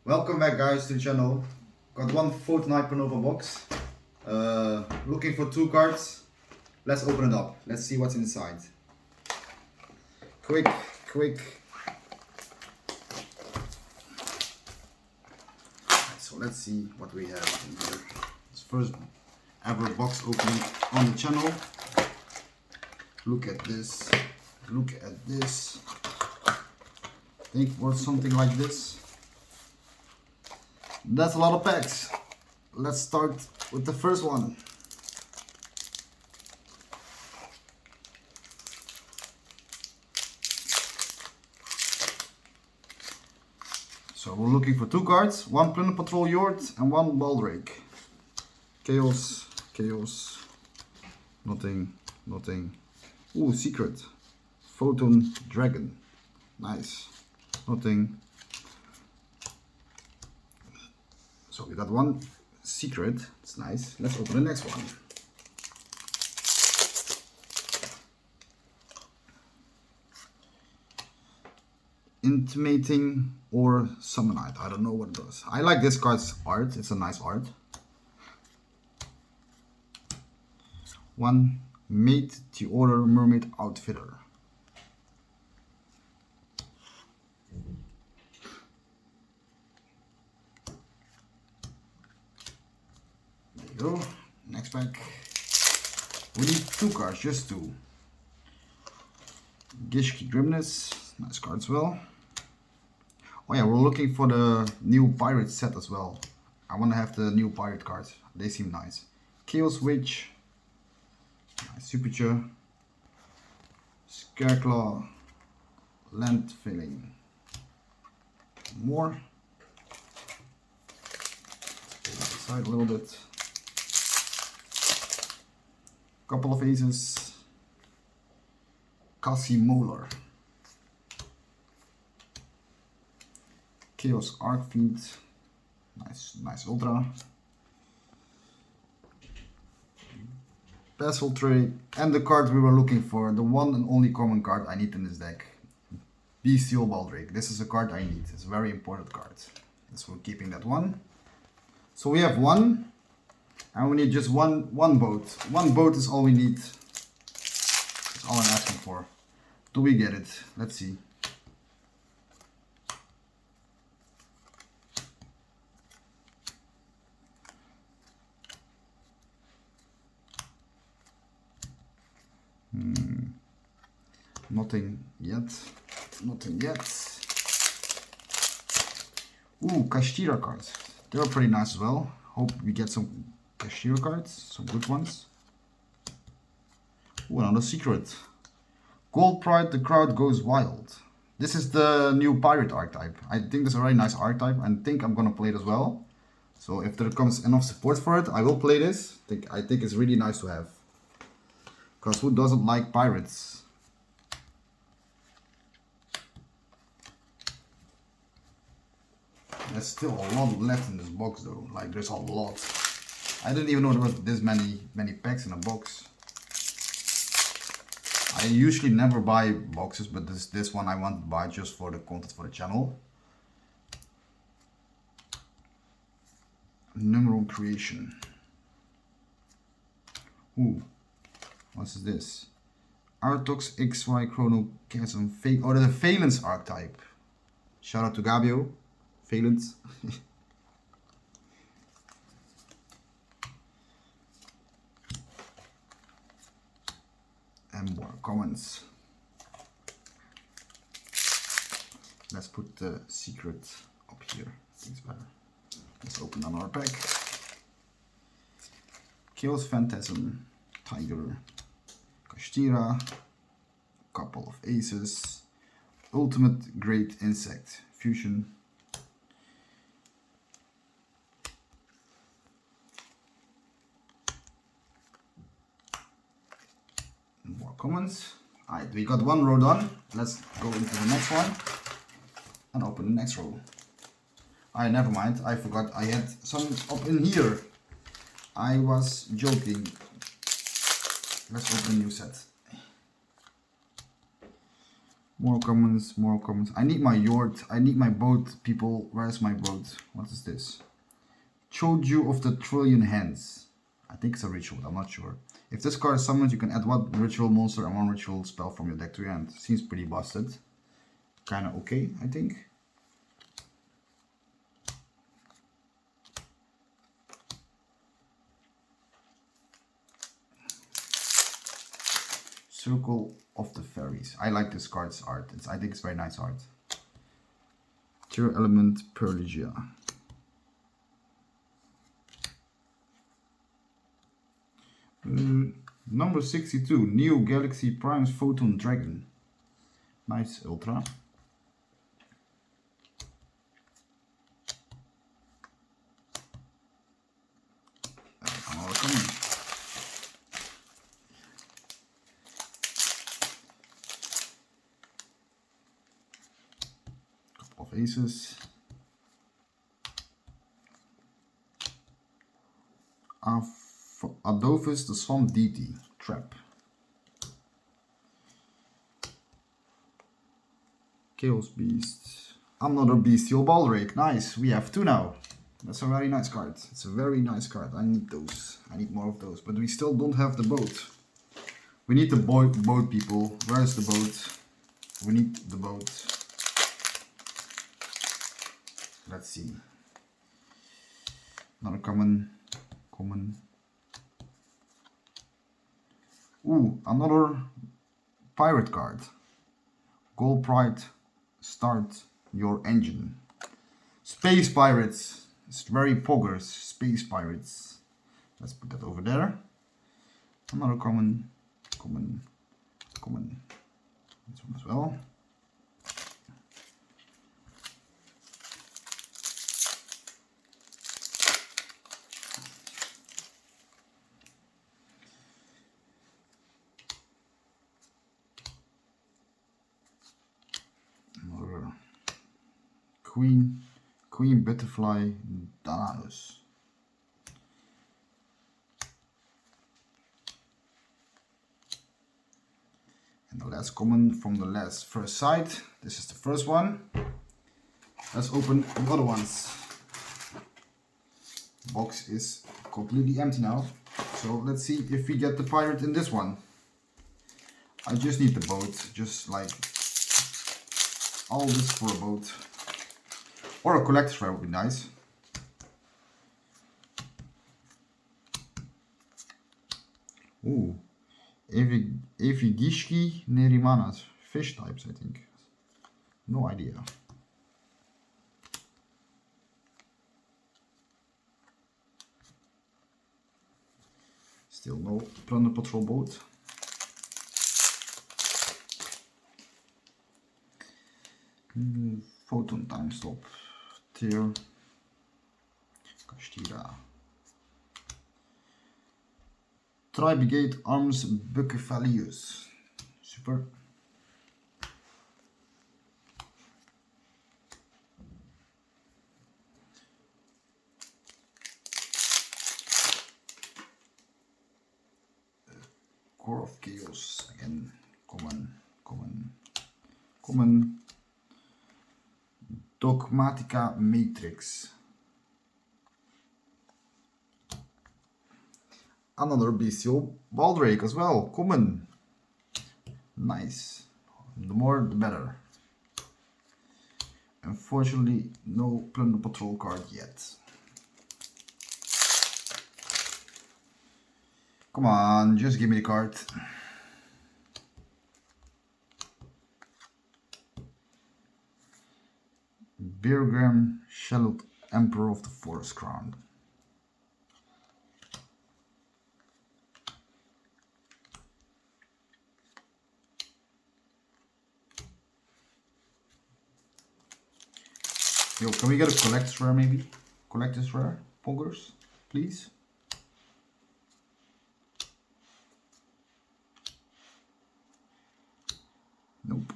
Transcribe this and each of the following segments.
Welcome back guys to the channel. Got one Photon Hypernova box. Looking for two cards. Let's open it up. Let's see what's inside. Quick. So let's see what we have in here. It's first ever box opening on the channel. Look at this. Look at this. I think it was something like this. That's a lot of packs. Let's start with the first one. So we're looking for two cards, one Planet Patrol Yord and one Baldrake. Chaos, nothing. Ooh, secret. Photon Dragon. Nice. Nothing. So we got one secret, it's nice. Let's open the next one. Intimating or Summonite, I don't know what it does. I like this card's art, it's a nice art. One Made to Order Mermaid Outfitter. Go. Next pack. We need two cards, just two. Gishki Grimness, nice card as well. Oh yeah, we're looking for the new pirate set as well. I want to have the new pirate cards, they seem nice. Chaos Witch, nice Superture, Scareclaw, Land Filling, more. Side a little bit. Couple of aces. Cassie-Molar. Chaos Arcfiend. Nice Ultra. Pestle Tray. And the card we were looking for. The one and only common card I need in this deck. Bestial Baldrake. This is a card I need. It's a very important card. So we're keeping that one. So we have one. And we need just one boat. One boat is all we need. That's all I'm asking for. Do we get it? Let's see. Nothing yet. Nothing yet. Ooh, Kashtira cards. They're pretty nice as well. Hope we get some Kashtira cards, some good ones. Ooh, another secret. Gold Pride, the crowd goes wild. This is the new pirate archetype. I think it's a very nice archetype and I think I'm gonna play it as well. So if there comes enough support for it, I will play this. I think it's really nice to have. Because who doesn't like pirates? There's still a lot left in this box though, like there's a lot. I didn't even know there was this many packs in a box. I usually never buy boxes, but this one I want to buy just for the content for the channel. Numeral Creation. Ooh, what's this? Artox XY Chrono Chasm. Oh, that's a Valence archetype. Shout out to Gabio. Valence. And more comments. Let's put the secret up here. I think it's better. Let's open another pack. Chaos Phantasm, Tiger, Kashtira, couple of aces, Ultimate Great Insect, Fusion. More comments. Alright, we got one row done. Let's go into the next one and open the next row. Alright, never mind. I forgot I had some up in here. I was joking. Let's open a new set. More commons, more commons. I need my yurt. I need my boat, people. Where's my boat? What is this? Choju of the Trillion Hands. I think it's a ritual, I'm not sure. If this card is summoned, you can add one ritual monster and one ritual spell from your deck to your hand. Seems pretty busted. Kinda okay, I think. Circle of the Fairies. I like this card's art. I think it's very nice art. Tier Element Perligia. Number 62, Neo Galaxy Prime's Photon Dragon. Nice Ultra. Another common. Couple of aces. Adolphus the Swamp Deity. Trap. Chaos Beast. Another Bestial Baldrake. Nice. We have two now. That's a very nice card. It's a very nice card. I need those. I need more of those. But we still don't have the boat. We need the boat, people. Where is the boat? We need the boat. Let's see. Another common. Common. Ooh, another pirate card. Gold Pride. Start your engine. Space Pirates. It's very poggers. Space Pirates. Let's put that over there. Another common. Common. Common. This one as well. Another Queen Butterfly Danaus. And the last common from the first side. This is the first one. Let's open the other ones. The box is completely empty now. So let's see if we get the pirate in this one. I just need the boat, just like all this for a boat. Or a collector's rare would be nice. Ooh. Evigishki Nerimanas. Fish types, I think. No idea. Still no Plunder Patrol boat. Photon Time Stop. Tier. Kastira. Tri-Brigade Arms Bucephalius. Super. Core of Chaos. Again. Common. Dogmatica Matrix. Another Bestial Baldrake as well. Common. Nice. The more the better. Unfortunately, no Plunder Patrol card yet. Come on, just give me the card. Birgram Shallowed Emperor of the Forest Crown. Yo, can we get a collector's rare maybe? Collector's rare? Poggers, please? Nope.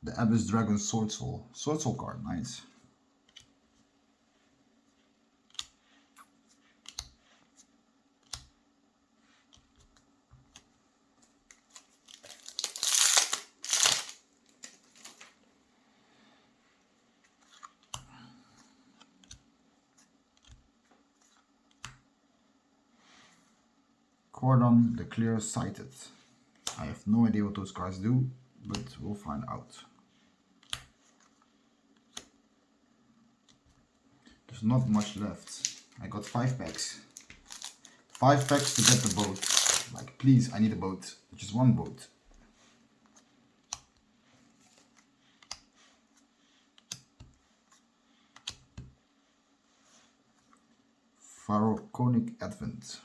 The Abyss Dragon Swordsoul. Swordsoul card, nice. Cordon, the Clear-Sighted. I have no idea what those cards do, but we'll find out. There's not much left. I got 5 packs. 5 packs to get the boat. Like, please, I need a boat. Just one boat. Pharaonic Advent.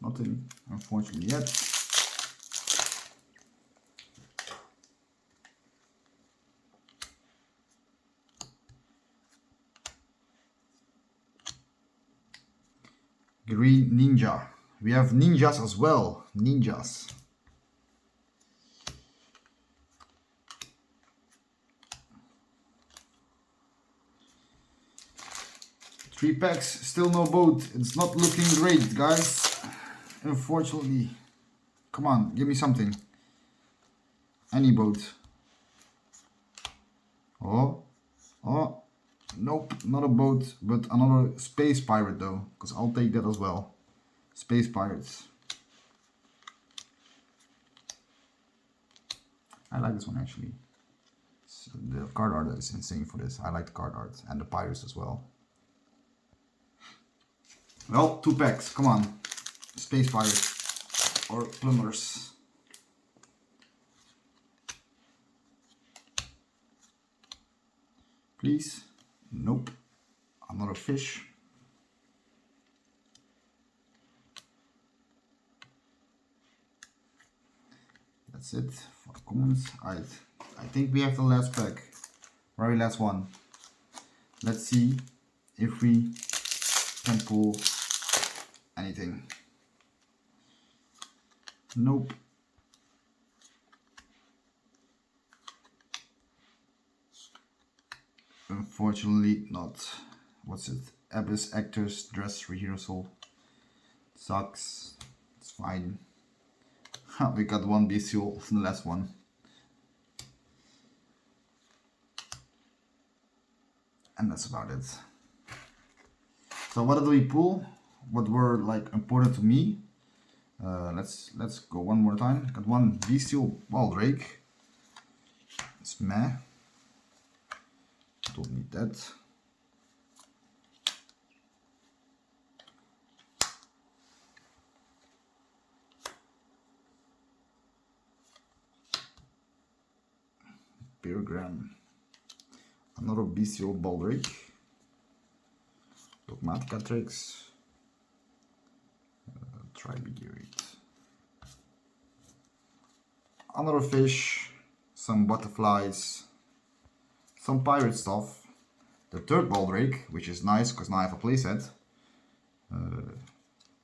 Nothing, unfortunately, yet. Green Ninja. We have ninjas as well. Ninjas. Three packs, still no boat. It's not looking great, guys. Unfortunately. Come on, give me something. Any boat. Oh. Oh. Nope, not a boat, but another space pirate though. Because I'll take that as well. Space pirates. I like this one actually. So the card art is insane for this. I like the card art and the pirates as well. Well, 2 packs, come on. Space pirates or plunderers. Please. Nope. Another fish. That's it for the commons. Alright. I think we have the last pack. Very last one. Let's see if we can pull anything. Nope. Unfortunately not. What's it? Abyss Actors Dress Rehearsal. Sucks. It's fine. We got one bestial from the last one. And that's about it. So what did we pull? What were like important to me? Let's go one more time. Got one bestial Baldrake. It's meh. Don't need that. Pyrogram. Another bestial Baldrake. Dogmatica Tricks. Tribigirate. Another fish. Some butterflies. Some pirate stuff. The third Baldrake, which is nice because now I have a playset.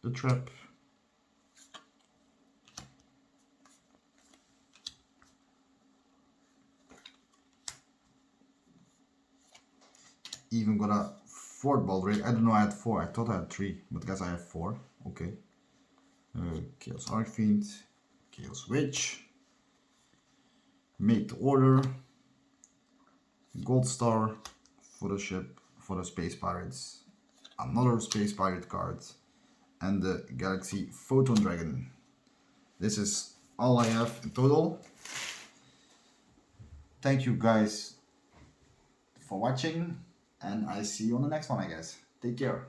The trap. Even got a fourth Baldrake. I don't know I had 4. I thought I had 3, but guess I have 4. Okay. Chaos Archfiend. Chaos Witch. Make the Order. Gold Star for the ship, for the Space Pirates. Another Space Pirate card. And the Galaxy Photon Dragon. This is all I have in total. Thank you guys for watching. And I see you on the next one, I guess. Take care.